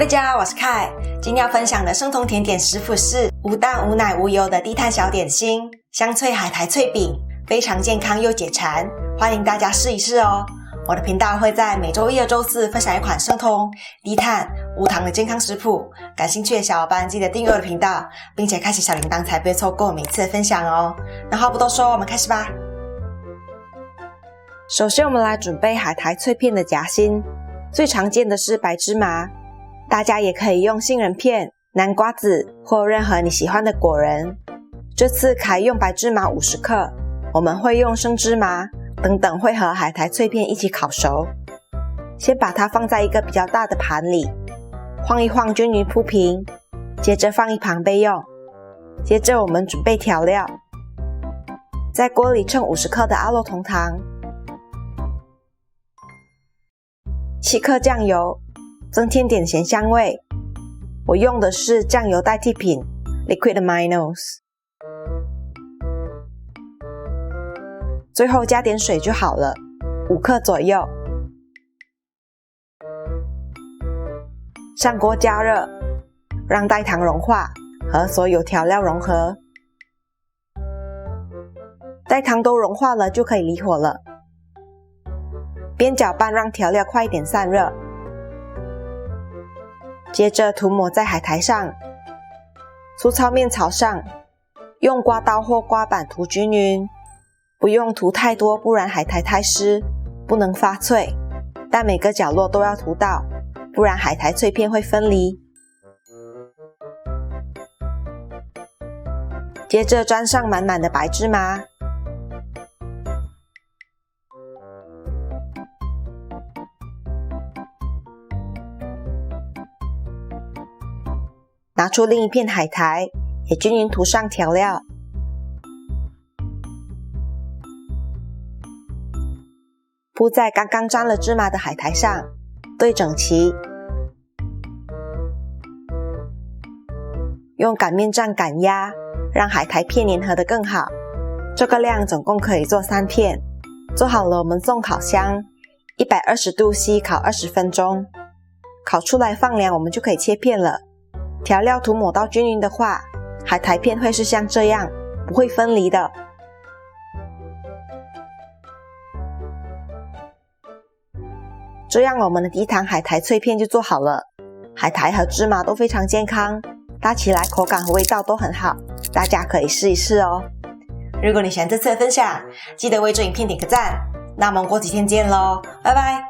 家，我是凯。今天要分享的生酮甜点食谱是无蛋、无奶、无油的低碳小点心——香脆海苔脆饼，非常健康又解馋，欢迎大家试一试哦。我的频道会在每周一、周四分享一款生酮、低碳、无糖的健康食谱。感兴趣的小伙伴记得订阅我的频道，并且开启小铃铛，才不会错过每次的分享哦。那话不多说，我们开始吧。首先，我们来准备海苔脆片的夹心。最常见的是白芝麻，大家也可以用杏仁片、南瓜子或任何你喜欢的果仁。这次凯用白芝麻50克，我们会用生芝麻等等会和海苔脆片一起烤熟。先把它放在一个比较大的盘里，晃一晃均匀铺平，接着放一旁备用。接着我们准备调料，在锅里称50克的阿洛酮糖，7克酱油，增添点咸香味。我用的是酱油代替品 Liquid Aminos。 最后加点水就好了，5克左右。上锅加热，让代糖融化，和所有调料融合。代糖都融化了就可以离火了。边搅拌让调料快一点散热，接着涂抹在海苔上，粗糙面朝上，用刮刀或刮板涂均匀，不用涂太多，不然海苔太湿，不能发脆，但每个角落都要涂到，不然海苔脆片会分离。接着沾上满满的白芝麻，拿出另一片海苔，也均匀涂上调料，铺在刚刚沾了芝麻的海苔上，对整齐。用擀面杖擀压，让海苔片粘合得更好。这个量总共可以做3片。做好了，我们送烤箱，120度 C 烤20分钟。烤出来放凉，我们就可以切片了。调料涂抹到均匀的话，海苔片会是像这样，不会分离的。这样我们的低糖海苔脆片就做好了。海苔和芝麻都非常健康，搭起来口感和味道都很好，大家可以试一试哦。如果你喜欢这次的分享，记得为这影片点个赞。那我们过几天见咯，拜拜。